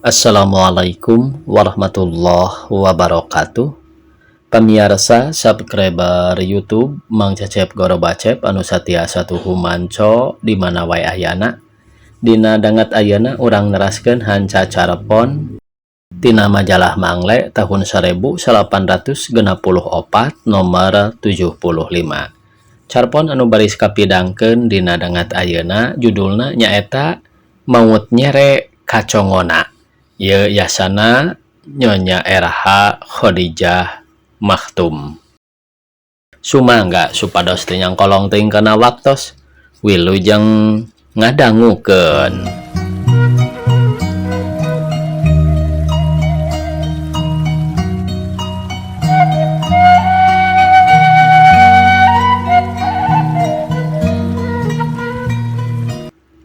Assalamualaikum warahmatullahi wabarakatuh. Pemirsa subscriber YouTube Mang Cecep Goro Bacep anu satiasa tuhu manco di mana wae ayana. Dina dangat ayana urang neraskeun hanca carepon tina majalah Mangle tahun 1864 nomor 75. Carpon anu baris kapidangkeun dina dangat ayeuna judulna nyaeta Maut Nyere Kacongona. Ye yasana Nyonya RH Khadijah Maktum. Sumangga supados teu nyangkolong teuing kana waktos wilujeng ngadangukeun.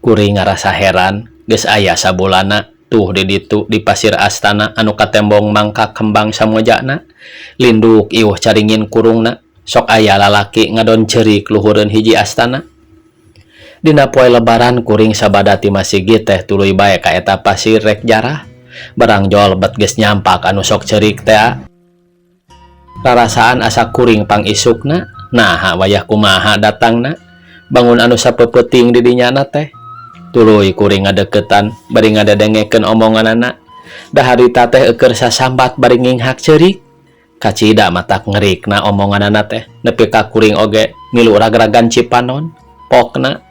Kuring ngarasa heran geus aya sabulana tuh di ditu di pasir astana anu katembong mangka kembang samojana linduk iuh caringin kurungna sok aya lalaki ngadon ceurik luhureun hiji astana. Dina poe lebaran kuring sabada ti masjid teh tuluy bae ka eta pasir rek jarah barang jolbet geus nyampak anu sok ceurik teh rarasaan asa kuring pangisukna naha wayah kumaha datangna bangun anu sapeupeting di dinyana teh. Tuluy kuring ngadeketan bari ngadadengekeun omonganana da harita teh eukeur sasambat bari nginghak ceurik kacida matak ngerikna omonganana teh nepi ka kuring oge ngilu rag-ragan cipanon pokna.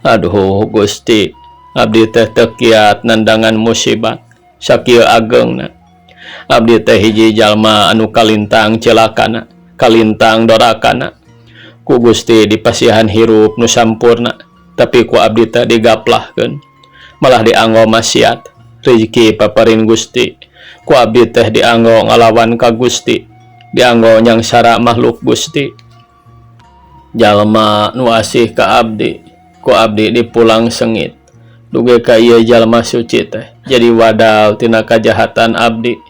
Aduh Gusti, abdi teh teu kiat nandangan musibah sakieu ageungna. Abdi teh hiji jalma anu kalintang celakana kalintang dorakana ku Gusti dipasihan hirup nu sampurna tapi ku abdi teh digaplahkeun malah dianggo maksiat rezeki paparin Gusti ku abdi teh dianggo ngalawan ka Gusti dianggo nyangsara makhluk Gusti. Jalma nu asih ka abdi ku abdi dipulang sengit duge ka ieu jalma suci teh jadi wadal tina kajahatan abdi.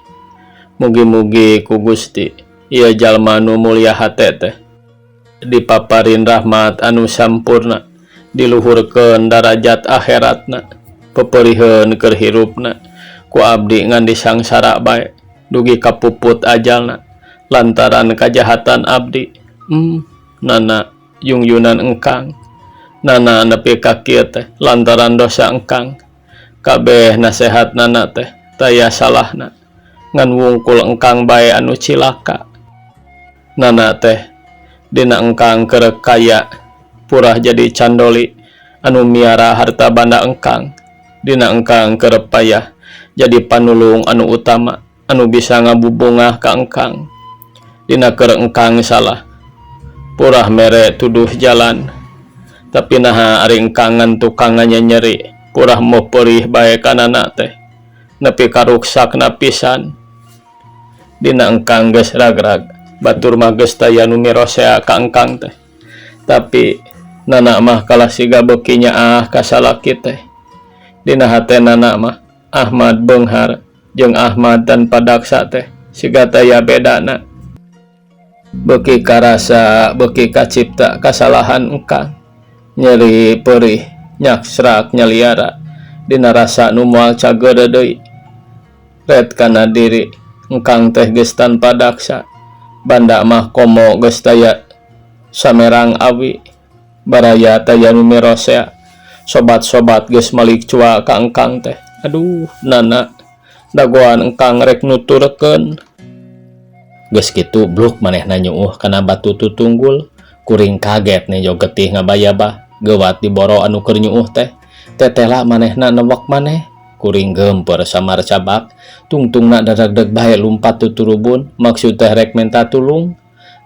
Mugi-mugi ku Gusti ieu jalma nu mulia hate teh dipaparin rahmat anu sampurna diluhurkeun darajat akhiratna peperiheun keur hirupna ku abdi ngan disangsara bae dugi kapuput ajalna lantaran kajahatan abdi. Nana yungyunan engkang nana nepi ka kieu teh lantaran dosa engkang kabeh nasehat nana teh taya salahna ngan wungkul engkang bae anu cilaka. Nana teh dina engkang keur kaya purah jadi candoli anu miara harta banda engkang dina engkang keur payah jadi panulung anu utama anu bisa ngabubungah ka engkang dina keur engkang salah purah mere tuduh jalan tapi naha ari engkang ngan tukangannya nyeri purah mau perih bae kanana teh nepi karuksakna pisan. Dina engkang geus ragrag batur mah geus taya nu mirosea ka engkang teh tapi nana mah kalah siga beuki nyaah ka salaki teh. Dina hate nana mah Ahmad Beunghar jeung Ahmad tanpa daksa teh siga taya bedana. Beuki karasa beuki kacipta kasalahan engkang nyeri perih nyaksrak nyaliara dina rasa nu moal cageureuh deui ret kana diri engkang teh geus tanpa daksa banda mah komo geus taya samerang awi baraya taya nu mirosea sobat-sobat geus malik cua ka engkang teh. Aduh nana dagoan engkang rek nuturkeun geus kitu bluk manehna nyuuh kana batu tutunggul kuring kaget nejo getih ngabayabah geuwat diboro anu keur nyuuh teh tetela manehna newek maneh kuring geumpeur samar cabak tungtungna dadeg bae lumpat tuturubun maksud teh rek minta tulung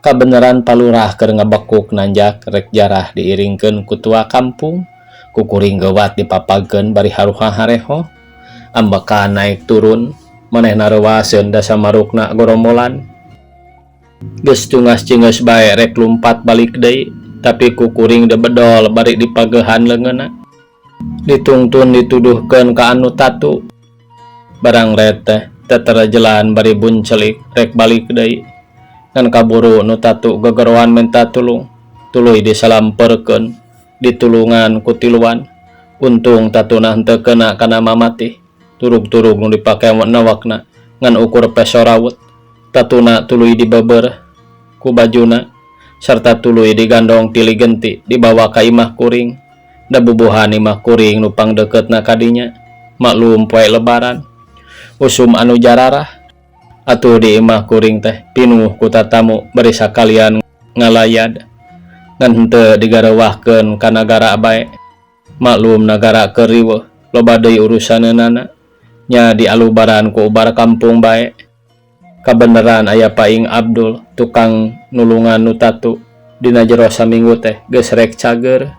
kabeneran palurah keur ngabekuk nanjak rek jarah diiringkeun ku tua kampung ku kuring geuwat dipapagkeun bari haruha hareho ambekan naik turun manehna reuwaseun da samarukna goromolan geus cungas-cingeus bae rek lumpat balik deui tapi ku kuring debedol bari dipageuhan leungeunna ditungtun dituduhkeun ka anu tatu barang ret teh teterajelan bari buncelik rek balik deui ngan kaburu nu tatu gegeroan minta tulung tuluy disalamperkeun ditulungan ku tiluan untung tatuna henteu kena kana mamati turug-turug nu dipake nawakna ngan ukur pesorawut, tatuna tuluy dibeber ku bajuna sarta tuluy digandong tili genti dibawa ka imah kuring. Da bubuhan imah kuring nu pangdeketna kadinya. Maklum poe lebaran usum anu jararah atuh di imah kuring teh pinuh ku tatamu bari sakalian ngalayad ngan henteu digarewahkeun ka nagara bae. Maklum nagara keur riweuh loba deui urusaneunana nya dialubaran ku ubar kampung bae. Kabeneran aya Paing Abdul tukang nulungan nu tatu dina jero saminggu teh geus rek cager.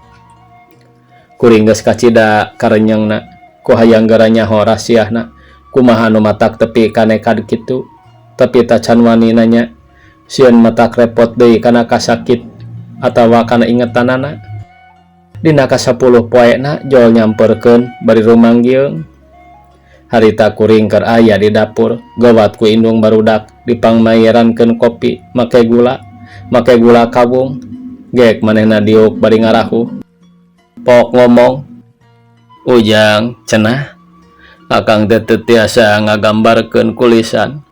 Kuring geus kacida karenyengna ku hayang gara nyaho rasiahna kumaha nu matak tepi kanekad kitu, tapi tacan wani nanya sieun matak repot deui kana kasakit atawa kana ingetanana. Dina ka 10 poena jol nyamperkeun bari rumanggieung. Harita kuring keur aya di dapur gawat ku indung barudak dipangmayerankeun kopi make gula kawung. Gek manehna diuk bari ngarahu. Pok ngomong, "Ujang, cenah akang teh teu tiasa ngagambarkeun kulisan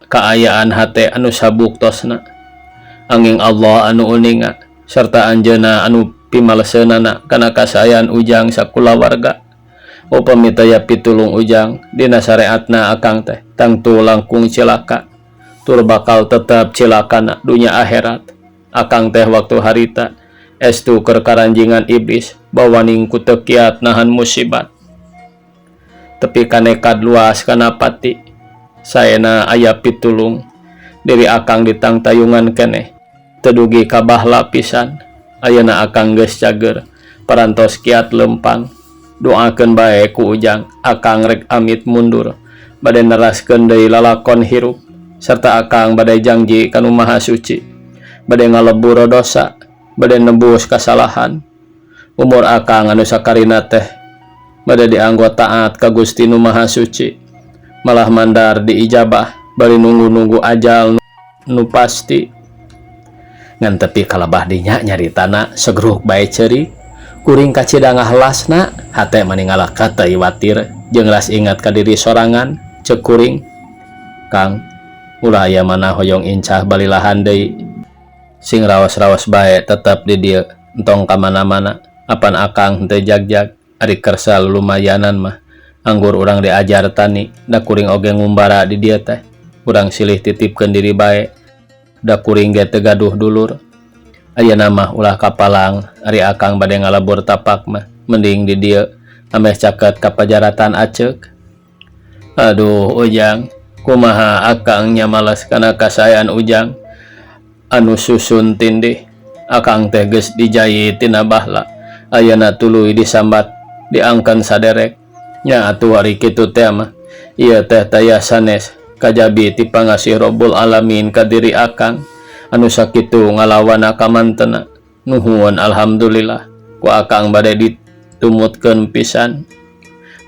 kaayaan hate anu sabuktosna. Anging Allah anu uninga sarta anjeunna anu pimaleseunana kana kasayan Ujang sakulawarga. Upami taya pitulung Ujang dina syariatna akang teh tangtu langkung cilaka tur bakal tetep cilakana dunya akhirat. Akang teh waktu harita estu keur karanjingan iblis bawaning ku teu kiat nahan musibat. Tepi kanekad luas kana pati saena aya pitulung diri akang ditang tayungan keneh tedugi kabahla pisan. Ayeuna akang geus cager parantos kiat lempang. Doakeun bae ku Ujang akang rek amit mundur bade neraskeun deui lalakon hirup sarta akang bade janji ka Nu Maha Suci bade ngalebur dosa bade nebus kasalahan. Umur akang anu sakarina teh bade dianggo taat ka Gusti Nu Maha Suci, malah mandar diijabah bari nunggu-nunggu ajal nu pasti. Ngan tepi kalabah dinya nyaritana segruk bae ceurik. Kuring kacida ngahelasna hate maningala kata iwatir jeung ras ingat ka diri sorangan. Ceuk kuring, "Kang, ulah aya mana hoyong incah balilahan deui. Sing raos-raos bae tetep di dieu entong ka mana-mana. Apan akang henteu jagjag ari kersa lumayanan mah anggur urang diajar tani da kuring oge ngumbara di dieu teh. Urang silih titipkeun diri bae da kuring ge teu gaduh dulur. Ayeuna mah ulah kapalang ari akang bade ngalebur tapak mah mending di dieu ameh caket ka pajaratan aceuk." Aduh Ujang, kumaha akang nya males kana kasayan Ujang anu susun tindih. Akang teh geus dijai tina bahla ayeuna tuluy disambat diangkeun saderek. Nya atuh ari kitu teh mah ieu teh taya sanes kajabi ti Pangasih Rabbul Alamin ka diri akang anu sakitu ngalawana kamantena. Nuhun alhamdulillah ku akang bade ditumutkeun pisan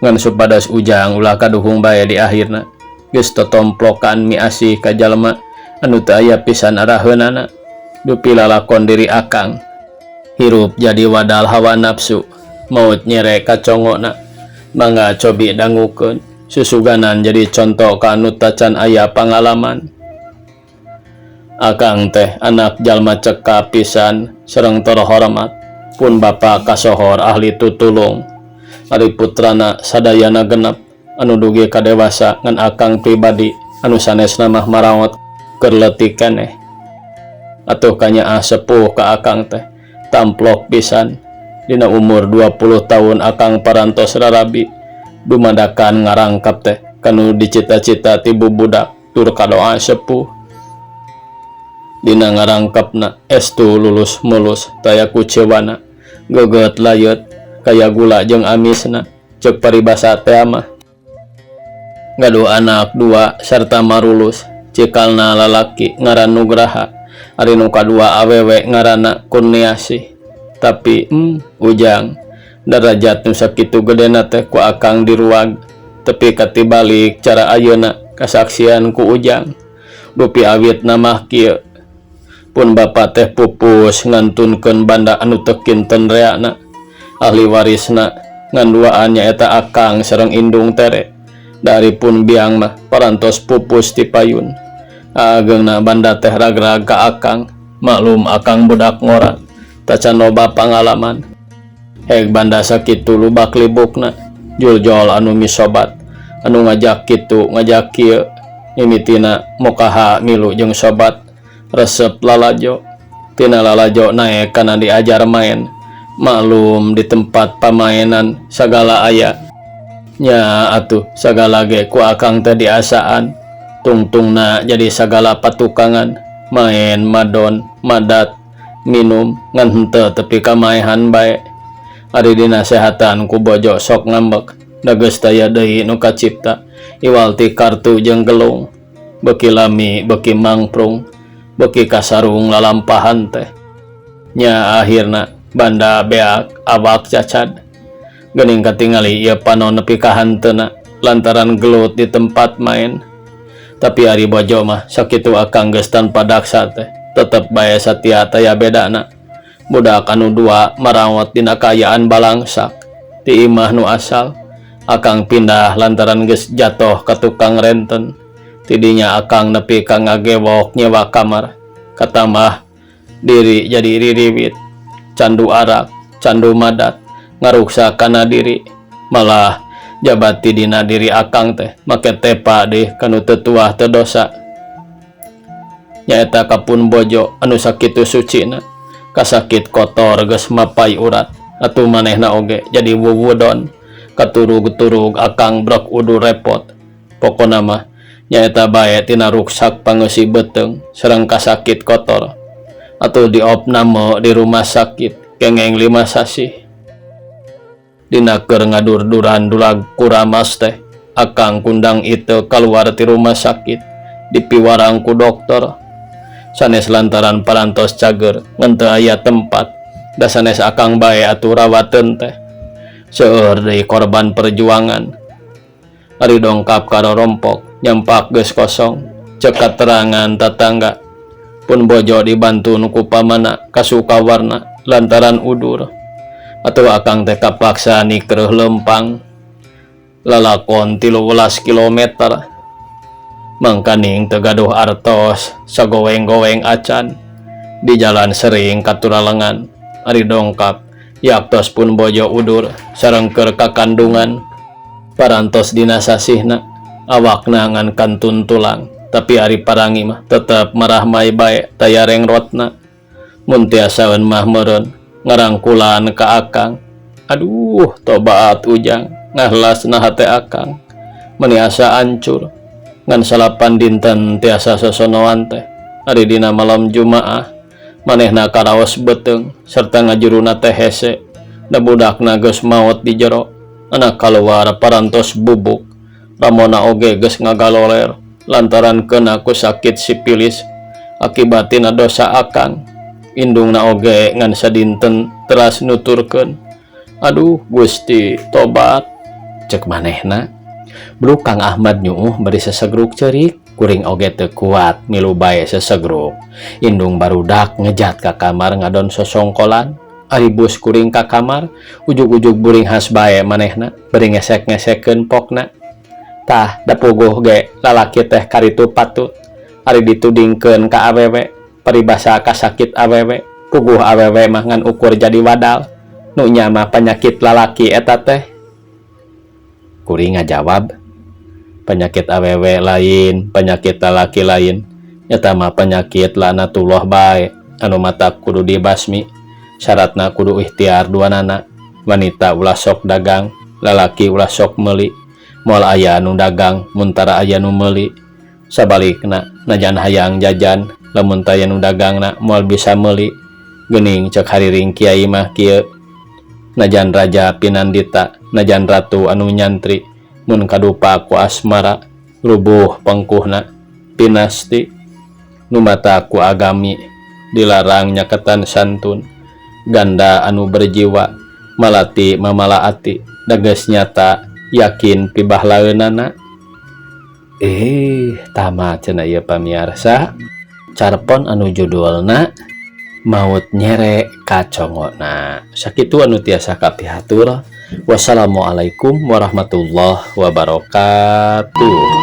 ngan supados Ujang ulah kaduhung bae di akhirna geus totomplokan mi asih ka jalma anu teu aya pisan araheunana. Dupi lalakon diri akang hirup jadi wadal hawa nafsu, maut nyere kacongona mangga cobi dangukeun susuganan jadi contoh ka anu tacan aya pangalaman. Akang teh anak jalma cekap pisan sareng terhormat pun bapa kasohor ahli tutulung. Ari putrana sadayana genep anu dugi ka dewasa ngan akang pribadi anu sanesna mah maraot keur leutik keneh. Atuh kanyaah sepuh ka akang teh tamplok pisan dina umur 20 tahun akang parantos rarabi dumadakan ngarangkap teh kanu dicita-cita ti bubudak tur kadoa sepuh. Dina ngarangkapna estu lulus mulus taya kucewana geget layet kaya gula jeung amisna. Ceuk paribasa teh mah ngadu anak 2 sarta marulus. Cikalna lalaki ngaran Nugraha, ari nu kadua awewe ngaranna Kurniasih. Tapi Ujang, derajat nu sakitu gedena teh ku akang diruag. Tepi katibalik cara ayeuna kasaksian ku Ujang dupi awitna mah kieu. Pun bapa teh pupus ngantunkeun banda anu teu kinten reana. Ahli warisna ngan duaan nyaeta akang sareng indung tere Daripun biang mah parantos pupus ti payun. Ageungna banda teh ragrag ka akang. Maklum akang budak ngora, tacan loba pangalaman. Heg banda sakitu lubak libukna, jul-jol anu misobat, anu ngajak kitu ngajak kieu, mimitina mokaha milu jeung sobat, resep lalajo, tina lalajo naek kana diajar main. Maklum di tempat pamainan sagala aya. Nya atuh sagala ge ku akang teh diasaan, tungtungna jadi sagala patukangan, main madon, madat, minum ngan henteu tepi kamaehan bae. Ari dinasehatan ku bojo sok ngambek, da geus taya deui nu kacipta, iwal ti kartu jeung gelung, beuki lami beuki mangprung, beuki kasarung lalampahan teh. Nya akhirna banda beak awak cacad, geuning katingali ieu panon nepi ka hanteuna lantaran gelut di tempat main. Tapi ari bojo mah sakitu akang geus tanpa daksa teh, tetep bae satia taya bedana. Budak anu dua marawat dina kayaan balangsak, ti imah nu asal akang pindah lantaran geus jatoh ka tukang renten. Tidinya akang nepi ka ngagewok nyewa kamar, katambah diri jadi ririwit, candu arak, candu madat, ngaruksa kana diri, malah jabat ti dina diri akang teh make tepa deh kanu tetuah teu dosa. Nyaeta kapun bojo anu sakitu sucina, kasakit kotor geus mapai urat, atuh manehna oge jadi wuwudon, katurug-turug akang brok udu repot. Pokona mah nyaeta bae tina ruksak pangeusi beteung sareng kasakit kotor, atuh diopna mo di rumah sakit kengeng 5 sasih. Dina keur ngadur-duran dulag kuramas teh, akang kundang itu keluar ti rumah sakit, dipiwarang ku dokter. Sanes lantaran parantos cager ngan teu aya tempat, da sanes akang bae atuh rawateun teh. Seueur deui korban perjuangan. Ari dongkap ka rorompok, nyampak geus kosong, cek katerangan tetangga. Pun bojo dibantu ku pamana kasukawarna lantaran udur. Atuh akang teh kapaksa nikreuh lempang lalakon 13 kilometer. Mangkaning teu gaduh artos sagoweng-goweng acan, di jalan sering katuralengan. Ari dongkap yaktos pun bojo udur sareng keur kakandungan. Parantos dina sasihna awakna ngan kantun tulang, tapi ari parangi mah tetep marahmai bae taya rengrotna. Mun tiasaeun mah meureun ngarangkulan ka akang. Aduh tobat ujang ngahlasna hate akang meni asa ancur ngan salapan dinten tiasa sosonoan teh. Ari dina malam Jumaah manehna karaos beteung serta ngajuruna teh hese, da budakna geus maot di jero. Anak kaluar parantos bubuk, ramona oge geus ngagaloler lantaran kena ku sakit sipilis akibatina dosa akang. Indungna oge ngan sadinten teras nuturkeun, aduh Gusti tobat. Cek manehna, bro Kang Ahmad nyuuh bari sesegruk ceurik, kuring oge teu kuat milu bae sesegruk. Indung barudak ngejat ka kamar ngadon sosongkolan. Ari bus kuring ka kamar, ujug-ujug buring has bae manehna bari ngesek-ngesekkeun pokna. Tah da puguh ge lalaki teh karitu patut. Ari ditudingkeun ka awewe, paribasa kasakit awewe, puguh awewe mah ngan ukur jadi wadal. Nu nya mah penyakit lalaki eta teh. Kuring ngajawab, penyakit awewe lain, penyakit lalaki lain. Eta mah penyakit lanatullah bae, anu mata kudu dibasmi. Syaratna kudu ikhtiar duanana, wanita ulah sok dagang, lalaki ulah sok meuli. Moal aya nu dagang, muntara aya nu meuli. Sabalikna, najan hayang jajan, lamun taya nu dagangna moal bisa meuli. Geuning cek hariring kiai mah kieu, najan raja pinandita, najan ratu anu nyantri, mun kadupa ku asmara, rubuh pengkuhna, pinasti. Nu mata ku agami, dilarang nyaketan santun. Ganda anu berjiwa malati mamalaati, dages nyata yakin pibahlaeunana. Tamat cenah ieu pamiarsa carpon anu judulna maut nyere kacongona. Sakitu anu tiasa kapihatur. Wassalamualaikum warahmatullahi wabarakatuh.